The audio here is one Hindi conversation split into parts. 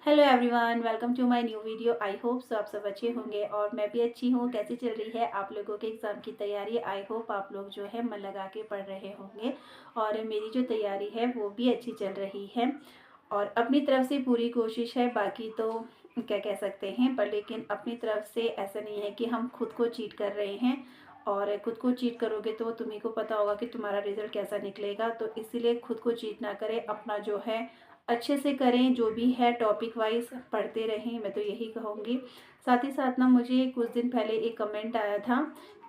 Hello everyone, welcome to my new video. I hope so आप सब अच्छे होंगे और मैं भी अच्छी हूँ। कैसी चल रही है आप लोगों के एग्ज़ाम की तैयारी? आई होप आप लोग जो है मन लगा के पढ़ रहे होंगे और मेरी जो तैयारी है वो भी अच्छी चल रही है और अपनी तरफ से पूरी कोशिश है। बाकी तो क्या कह सकते हैं, पर लेकिन अपनी तरफ से ऐसा नहीं है कि हम खुद को चीट कर रहे हैं। और खुद को चीट करोगे तो तुम्ही को पता होगा कि तुम्हारा रिज़ल्ट कैसा निकलेगा। तो इसीलिए खुद को चीट ना करें, अपना जो है अच्छे से करें, जो भी है टॉपिक वाइज पढ़ते रहें, मैं तो यही कहूँगी। साथ ही साथ ना, मुझे कुछ दिन पहले एक कमेंट आया था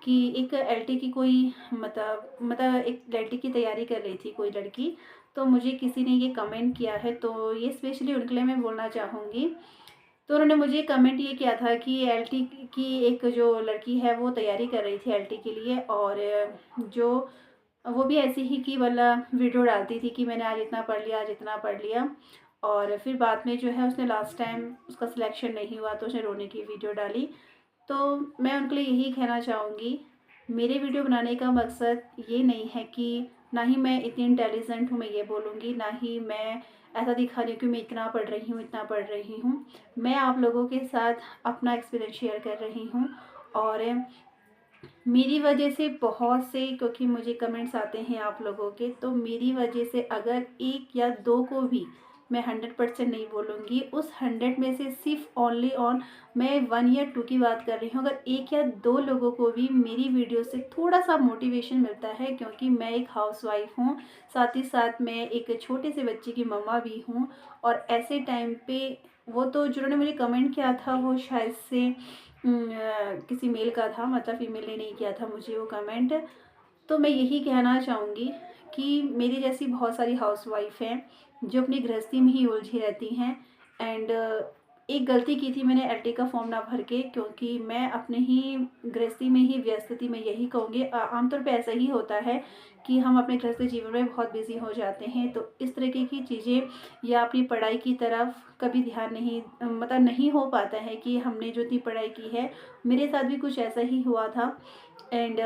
कि एक एलटी की कोई मतलब एक एलटी की तैयारी कर रही थी कोई लड़की। तो मुझे किसी ने ये कमेंट किया है, तो ये स्पेशली उनके लिए मैं बोलना चाहूँगी। तो उन्होंने मुझे कमेंट ये किया था कि एलटी की एक जो लड़की है वो तैयारी कर रही थी एलटी के लिए, और जो वो भी ऐसी ही कि मतलब वीडियो डालती थी कि मैंने आज इतना पढ़ लिया, आज इतना पढ़ लिया। और फिर बाद में जो है उसने लास्ट टाइम उसका सिलेक्शन नहीं हुआ तो उसने रोने की वीडियो डाली। तो मैं उनके लिए यही कहना चाहूँगी, मेरे वीडियो बनाने का मकसद ये नहीं है कि ना ही मैं इतनी इंटेलिजेंट हूँ मैं ये बोलूँगी, ना ही मैं ऐसा दिखा रही हूँ कि मैं इतना पढ़ रही हूँ इतना पढ़ रही हूँ। मैं आप लोगों के साथ अपना एक्सपीरियंस शेयर कर रही हूँ। और मेरी वजह से बहुत से, क्योंकि मुझे कमेंट्स आते हैं आप लोगों के, तो मेरी वजह से अगर एक या दो को भी, मैं 100% नहीं बोलूँगी, उस 100 में से सिर्फ ओनली ऑन मैं 1 या 2 की बात कर रही हूँ, अगर एक या दो लोगों को भी मेरी वीडियो से थोड़ा सा मोटिवेशन मिलता है, क्योंकि मैं एक हाउसवाइफ हूँ, साथ ही साथ मैं एक छोटे से बच्चे की मम्मा भी हूँ। और ऐसे टाइम पे वो तो जिन्होंने मुझे कमेंट किया था वो शायद से किसी मेल का था, मतलब फीमेल ने नहीं किया था मुझे वो कमेंट। तो मैं यही कहना चाहूँगी कि मेरी जैसी बहुत सारी हाउसवाइफ हैं जो अपनी गृहस्थी में ही उलझी रहती हैं। एंड एक गलती की थी मैंने एलटी का फॉर्म ना भर के, क्योंकि मैं अपने ही गृहस्थी में ही व्यस्त थी, मैं यही कहूँगी। आमतौर पे ऐसा ही होता है कि हम अपने गृहस्थ जीवन में बहुत बिजी हो जाते हैं, तो इस तरीके की चीज़ें या अपनी पढ़ाई की तरफ कभी ध्यान नहीं, मतलब नहीं हो पाता है कि हमने जो इतनी पढ़ाई की है। मेरे साथ भी कुछ ऐसा ही हुआ था। एंड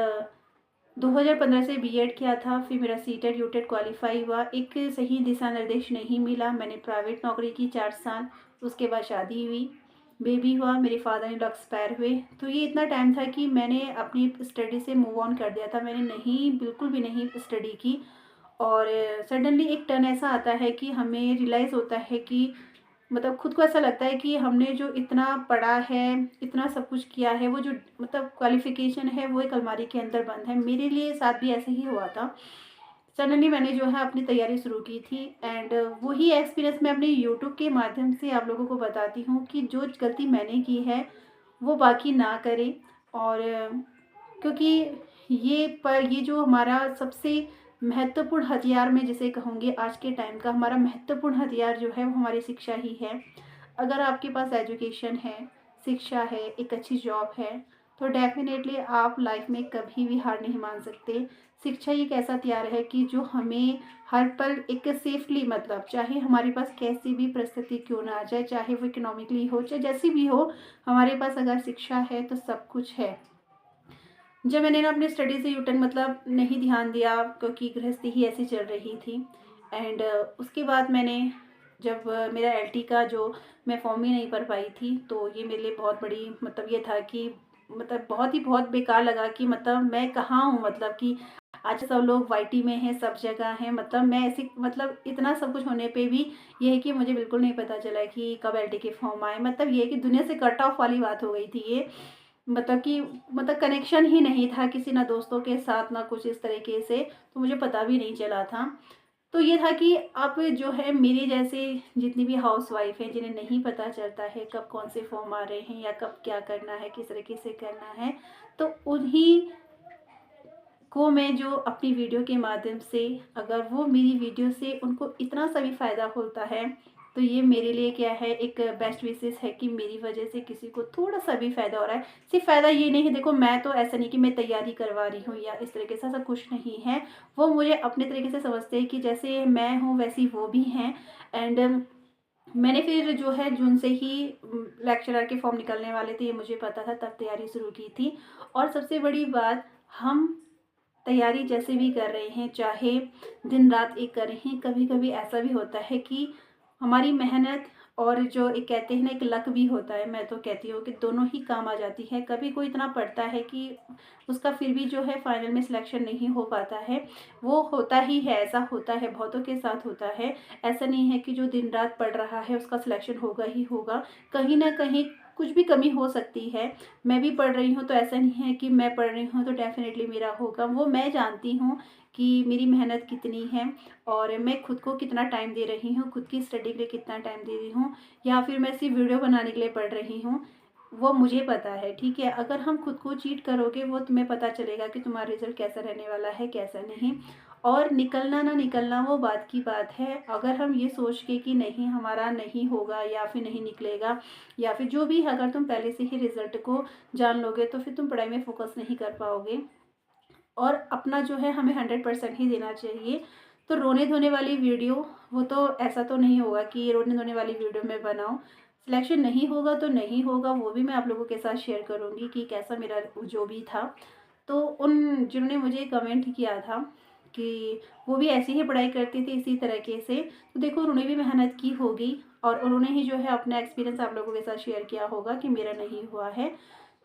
2015 से बीएड किया था, फिर मेरा सीटेट यूटेट क्वालिफाई हुआ, एक सही दिशा निर्देश नहीं मिला, मैंने प्राइवेट नौकरी की 4 साल, उसके बाद शादी हुई, बेबी हुआ, मेरे फादर इन लॉ एक्सपायर हुए। तो ये इतना टाइम था कि मैंने अपनी स्टडी से मूव ऑन कर दिया था, मैंने नहीं, बिल्कुल भी नहीं स्टडी की। और सडनली एक टर्न ऐसा आता है कि हमें रियलाइज़ होता है कि मतलब खुद को ऐसा लगता है कि हमने जो इतना पढ़ा है, इतना सब कुछ किया है, वो जो मतलब क्वालिफ़िकेशन है वो एक अलमारी के अंदर बंद है। मेरे लिए साथ भी ऐसे ही हुआ था। सडनली मैंने जो है अपनी तैयारी शुरू की थी। एंड वही एक्सपीरियंस मैं अपने यूट्यूब के माध्यम से आप लोगों को बताती हूँ कि जो गलती मैंने की है वो बाकी ना करें। और क्योंकि ये जो हमारा सबसे महत्वपूर्ण हथियार, मैं जिसे कहूँगी आज के टाइम का हमारा महत्वपूर्ण हथियार जो है वो हमारी शिक्षा ही है। अगर आपके पास एजुकेशन है, शिक्षा है, एक अच्छी जॉब है, तो डेफ़िनेटली आप लाइफ में कभी भी हार नहीं मान सकते। शिक्षा ही एक ऐसा हथियार है कि जो हमें हर पल एक सेफ़ली, मतलब चाहे हमारे पास कैसी भी परिस्थिति क्यों ना आ जाए, चाहे वो इकोनॉमिकली हो, चाहे जैसी भी हो, हमारे पास अगर शिक्षा है तो सब कुछ है। जब मैंने ना अपनी स्टडी से यूटर्न मतलब नहीं ध्यान दिया, क्योंकि गृहस्थी ही ऐसी चल रही थी। एंड उसके बाद मैंने, जब मेरा एलटी का जो मैं फॉर्म ही नहीं भर पाई थी, तो ये मेरे लिए बहुत बड़ी, मतलब ये था कि मतलब बहुत बेकार लगा कि मतलब मैं कहाँ हूँ, मतलब कि आज सब लोग वाईटी में हैं, सब जगह हैं, मतलब मैं ऐसी, मतलब इतना सब कुछ होने पे भी ये है कि मुझे बिल्कुल नहीं पता चला कि कब एलटी के फॉर्म आए। मतलब ये है कि दुनिया से कट ऑफ वाली बात हो गई थी ये। मतलब कि मतलब कनेक्शन ही नहीं था किसी, ना दोस्तों के साथ ना कुछ इस तरीके से, तो मुझे पता भी नहीं चला था। तो ये था कि आप जो है मेरे जैसे जितनी भी हाउसवाइफ हैं जिन्हें नहीं पता चलता है कब कौन से फॉर्म आ रहे हैं या कब क्या करना है, किस तरीके से करना है, तो उन्हीं को मैं जो अपनी वीडियो के माध्यम से, अगर वो मेरी वीडियो से उनको इतना सा भी फ़ायदा होता है, तो ये मेरे लिए क्या है, एक बेस्ट विशेस है कि मेरी वजह से किसी को थोड़ा सा भी फ़ायदा हो रहा है। सिर्फ फ़ायदा ये नहीं है, देखो मैं तो ऐसा नहीं कि मैं तैयारी करवा रही हूँ या इस तरीके से, ऐसा कुछ नहीं है। वो मुझे अपने तरीके से समझते हैं कि जैसे मैं हूँ वैसी वो भी हैं। एंड मैंने फिर जो है जून से ही लेक्चरर के फॉर्म निकलने वाले थे, ये मुझे पता था, तब तैयारी शुरू की थी। और सबसे बड़ी बात, हम तैयारी जैसे भी कर रहे हैं, चाहे दिन रात एक कर रहे हैं, कभी कभी ऐसा भी होता है कि हमारी मेहनत और जो एक कहते हैं ना, एक लक भी होता है, मैं तो कहती हूँ कि दोनों ही काम आ जाती है। कभी कोई इतना पढ़ता है कि उसका फिर भी जो है फाइनल में सिलेक्शन नहीं हो पाता है, वो होता ही है, ऐसा होता है, बहुतों के साथ होता है। ऐसा नहीं है कि जो दिन रात पढ़ रहा है उसका सिलेक्शन होगा ही होगा, कहीं ना कहीं कुछ भी कमी हो सकती है। मैं भी पढ़ रही हूँ तो ऐसा नहीं है कि मैं पढ़ रही हूँ तो डेफिनेटली मेरा होगा, वो मैं जानती हूँ कि मेरी मेहनत कितनी है और मैं खुद को कितना टाइम दे रही हूँ, खुद की स्टडी के लिए कितना टाइम दे रही हूँ, या फिर मैं सिर्फ वीडियो बनाने के लिए पढ़ रही हूँ, वो मुझे पता है। ठीक है, अगर हम खुद को चीट करोगे वो तुम्हें पता चलेगा कि तुम्हारा रिजल्ट कैसा रहने वाला है, कैसा नहीं। और निकलना ना निकलना वो बात की बात है। अगर हम ये सोच के कि नहीं हमारा नहीं होगा या फिर नहीं निकलेगा, या फिर जो भी, अगर तुम पहले से ही रिजल्ट को जान लोगे तो फिर तुम पढ़ाई में फोकस नहीं कर पाओगे। और अपना जो है हमें 100% ही देना चाहिए। तो रोने धोने वाली वीडियो, वो तो ऐसा तो नहीं होगा कि रोने धोने वाली वीडियो मैं बनाऊं। सिलेक्शन नहीं होगा तो नहीं होगा, वो भी मैं आप लोगों के साथ शेयर करूंगी कि कैसा मेरा जो भी था। तो उन जिन्होंने मुझे कमेंट किया था कि वो भी ऐसी ही पढ़ाई करती थी इसी तरीके से, तो देखो उन्होंने भी मेहनत की होगी और उन्होंने ही जो है अपना एक्सपीरियंस आप लोगों के साथ शेयर किया होगा कि मेरा नहीं हुआ है।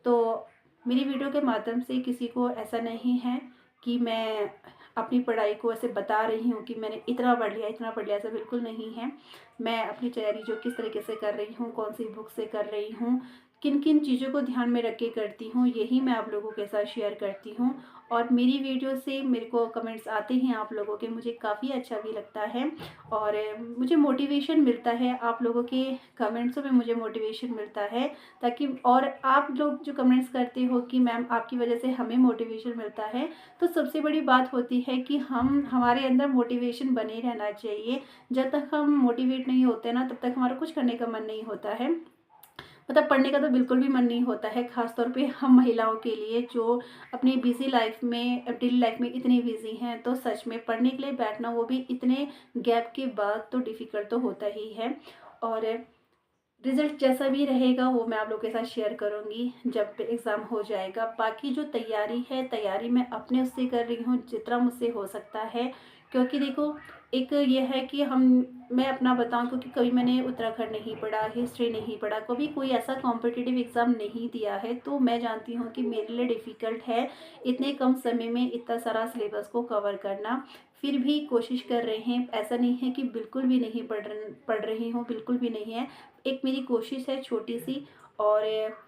तो मेरी वीडियो के माध्यम से किसी को ऐसा नहीं है कि मैं अपनी पढ़ाई को ऐसे बता रही हूँ कि मैंने इतना पढ़ लिया इतना पढ़ लिया, ऐसा बिल्कुल नहीं है। मैं अपनी तैयारी जो किस तरीके से कर रही हूँ, कौन सी बुक से कर रही हूँ, किन किन चीज़ों को ध्यान में रख के करती हूँ, यही मैं आप लोगों के साथ शेयर करती हूँ। और मेरी वीडियो से मेरे को कमेंट्स आते हैं आप लोगों के, मुझे काफ़ी अच्छा भी लगता है और मुझे मोटिवेशन मिलता है। आप लोगों के कमेंट्सों में मुझे मोटिवेशन मिलता है, ताकि और आप लोग जो कमेंट्स करते हो कि मैम आपकी वजह से हमें मोटिवेशन मिलता है, तो सबसे बड़ी बात होती है कि हमारे अंदर मोटिवेशन बने रहना चाहिए। जब तक हम मोटिवेट नहीं होते ना, तब तक हमारा कुछ करने का मन नहीं होता है। मतलब पढ़ने का तो बिल्कुल भी मन नहीं होता है, ख़ासतौर पे हम महिलाओं के लिए जो अपनी बिज़ी लाइफ में, डेली लाइफ में इतनी बिज़ी हैं, तो सच में पढ़ने के लिए बैठना, वो भी इतने गैप के बाद, तो डिफ़िकल्ट तो होता ही है। और रिज़ल्ट जैसा भी रहेगा वो मैं आप लोगों के साथ शेयर करूँगी जब एग्ज़ाम हो जाएगा। बाकी जो तैयारी है, तैयारी मैं अपने उससे कर रही हूँ जितना मुझसे हो सकता है। क्योंकि देखो, एक ये है कि मैं अपना बताऊँ, क्योंकि कभी मैंने उत्तराखंड नहीं पढ़ा, हिस्ट्री नहीं पढ़ा, कभी कोई ऐसा कॉम्पिटिटिव एग्ज़ाम नहीं दिया है, तो मैं जानती हूँ कि मेरे लिए डिफ़िकल्ट है इतने कम समय में इतना सारा सिलेबस को कवर करना। फिर भी कोशिश कर रहे हैं, ऐसा नहीं है कि बिल्कुल भी नहीं पढ़ रही हूँ, बिल्कुल भी नहीं है। एक मेरी कोशिश है छोटी सी, और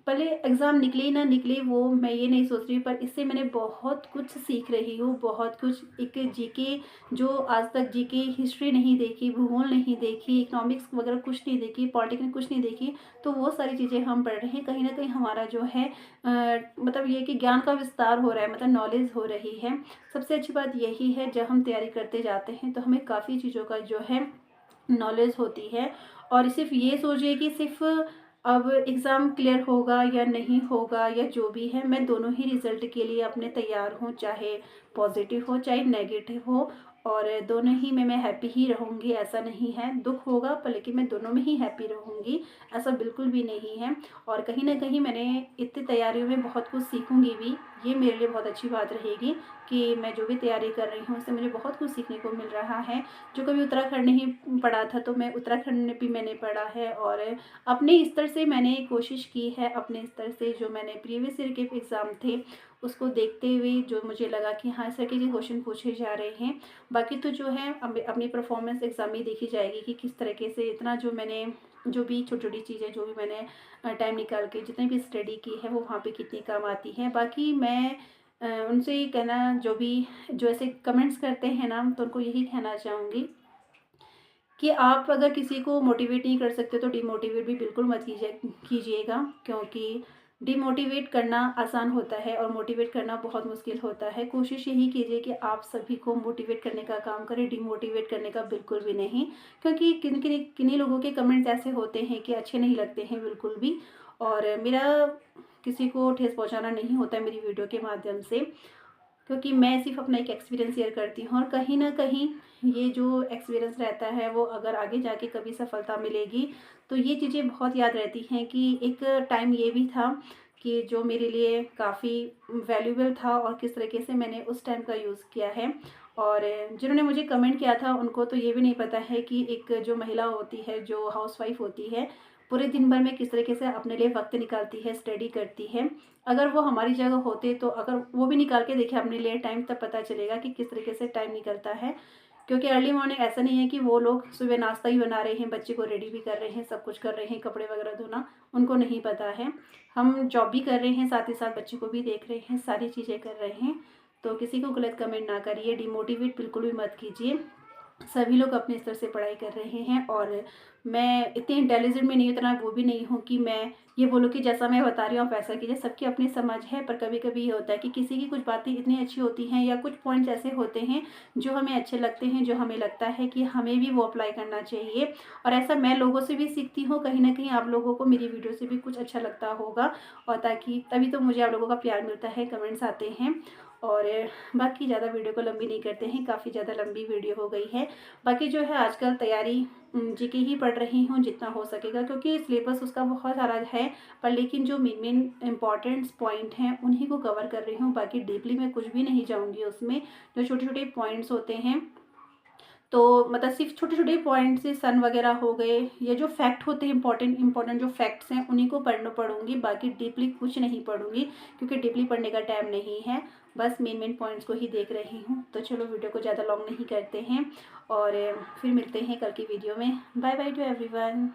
भले एग्ज़ाम निकले ना निकले वो मैं ये नहीं सोच रही, पर इससे मैंने बहुत कुछ सीख रही हूँ, बहुत कुछ। एक जीके, जो आज तक जीके हिस्ट्री नहीं देखी, भूगोल नहीं देखी, इकोनॉमिक्स वगैरह कुछ नहीं देखी, पॉलिटिकल कुछ नहीं देखी, तो वो सारी चीज़ें हम पढ़ रहे हैं। कहीं ना कहीं हमारा जो है मतलब ये कि ज्ञान का विस्तार हो रहा है, मतलब नॉलेज हो रही है। सबसे अच्छी बात यही है, जब हम तैयारी करते जाते हैं तो हमें काफ़ी चीज़ों का जो है नॉलेज होती है। और सिर्फ ये सोचिए कि सिर्फ अब एग्ज़ाम क्लियर होगा या नहीं होगा, या जो भी है, मैं दोनों ही रिज़ल्ट के लिए अपने तैयार हूँ, चाहे पॉजिटिव हो चाहे नेगेटिव हो। और दोनों ही में मैं हैप्पी ही रहूँगी, ऐसा नहीं है। दुख होगा पर लेकिन मैं दोनों में ही हैप्पी रहूँगी, ऐसा बिल्कुल भी नहीं है। और कहीं ना कहीं मैंने इतनी तैयारियों में बहुत कुछ सीखूँगी भी, ये मेरे लिए बहुत अच्छी बात रहेगी कि मैं जो भी तैयारी कर रही हूँ उससे मुझे बहुत कुछ सीखने को मिल रहा है। जो कभी उत्तराखंड नहीं पढ़ा था, तो मैं उत्तराखंड में भी मैंने पढ़ा है, और अपने स्तर से मैंने कोशिश की है, अपने स्तर से जो मैंने प्रीवियस ईयर के एग्ज़ाम थे उसको देखते हुए जो मुझे लगा कि हाँ इस तरीके के क्वेश्चन पूछे जा रहे हैं। बाकी तो जो है अपनी परफॉर्मेंस एग्ज़ाम में देखी जाएगी कि किस तरीके से इतना जो मैंने, जो भी छोटी छोटी चीज़ें जो भी मैंने टाइम निकाल के जितनी भी स्टडी की है वो वहाँ पे कितनी काम आती है। बाकी मैं उनसे ये कहना, जो भी जो ऐसे कमेंट्स करते हैं ना, तो उनको यही कहना चाहूँगी कि आप अगर किसी को मोटिवेट नहीं कर सकते तो डिमोटिवेट भी बिल्कुल मत कीजिएगा। क्योंकि डिमोटिवेट करना आसान होता है और मोटिवेट करना बहुत मुश्किल होता है। कोशिश यही कीजिए कि आप सभी को मोटिवेट करने का काम करें, डिमोटिवेट करने का बिल्कुल भी नहीं। क्योंकि किन्हीं लोगों के कमेंट्स ऐसे होते हैं कि अच्छे नहीं लगते हैं बिल्कुल भी। और मेरा किसी को ठेस पहुंचाना नहीं होता है मेरी वीडियो के माध्यम से, क्योंकि मैं सिर्फ अपना एक एक्सपीरियंस शेयर करती हूँ। और कहीं ना कहीं ये जो एक्सपीरियंस रहता है वो अगर आगे जाके कभी सफलता मिलेगी तो ये चीज़ें बहुत याद रहती हैं कि एक टाइम ये भी था कि जो मेरे लिए काफ़ी वैल्यूबल था और किस तरीके से मैंने उस टाइम का यूज़ किया है। और जिन्होंने मुझे कमेंट किया था उनको तो ये भी नहीं पता है कि एक जो महिला होती है, जो हाउसवाइफ होती है, पूरे दिन भर में किस तरीके से अपने लिए वक्त निकालती है, स्टडी करती है। अगर वो हमारी जगह होते तो अगर वो भी निकाल के देखे अपने लिए टाइम, तब पता चलेगा कि किस तरीके से टाइम निकलता है। क्योंकि अर्ली मॉर्निंग ऐसा नहीं है कि वो लोग सुबह नाश्ता ही बना रहे हैं, बच्चे को रेडी भी कर रहे हैं, सब कुछ कर रहे हैं, कपड़े वगैरह धोना उनको नहीं पता है। हम जॉब भी कर रहे हैं, साथ ही साथ बच्चे को भी देख रहे हैं, सारी चीज़ें कर रहे हैं। तो किसी को गलत कमेंट ना करिए, डिमोटिवेट बिल्कुल भी मत कीजिए। सभी लोग अपने स्तर से पढ़ाई कर रहे हैं और मैं इतनी इंटेलिजेंट में नहीं, उतना वो भी नहीं हूँ कि मैं ये बोलूँ कि जैसा मैं बता रही हूँ आप वैसा कीजिए। सबकी अपनी समझ है, पर कभी कभी ये होता है कि किसी की कुछ बातें इतनी अच्छी होती हैं या कुछ पॉइंट्स ऐसे होते हैं जो हमें अच्छे लगते हैं, जो हमें लगता है कि हमें भी वो अप्लाई करना चाहिए। और ऐसा मैं लोगों से भी सीखती हूँ, कहीं ना कहीं आप लोगों को मेरी वीडियो से भी कुछ अच्छा लगता होगा, और ताकि तभी तो मुझे आप लोगों का प्यार मिलता है, कमेंट्स आते हैं। और बाकी ज़्यादा वीडियो को लंबी नहीं करते हैं, काफ़ी ज़्यादा लंबी वीडियो हो गई है। बाकी जो है आजकल तैयारी जीके ही पढ़ रही हूँ जितना हो सकेगा, क्योंकि सिलेबस उसका बहुत सारा है। पर लेकिन जो मेन मेन इंपॉर्टेंट्स पॉइंट हैं उन्हीं को कवर कर रही हूँ, बाकी डीपली मैं कुछ भी नहीं जाऊँगी उसमें। जो छोटे छोटे पॉइंट्स होते हैं, तो मतलब सिर्फ छोटे छोटे पॉइंट से सन वगैरह हो गए, ये जो फैक्ट होते हैं, इंपॉर्टेंट इंपॉर्टेंट जो फैक्ट्स हैं उन्हीं को पढ़ूंगी, बाकी डीपली कुछ नहीं पढ़ूंगी, क्योंकि डीपली पढ़ने का टाइम नहीं है। बस मेन मेन पॉइंट्स को ही देख रही हूँ। तो चलो वीडियो को ज़्यादा लॉन्ग नहीं करते हैं, और फिर मिलते हैं कल की वीडियो में। Bye bye to everyone.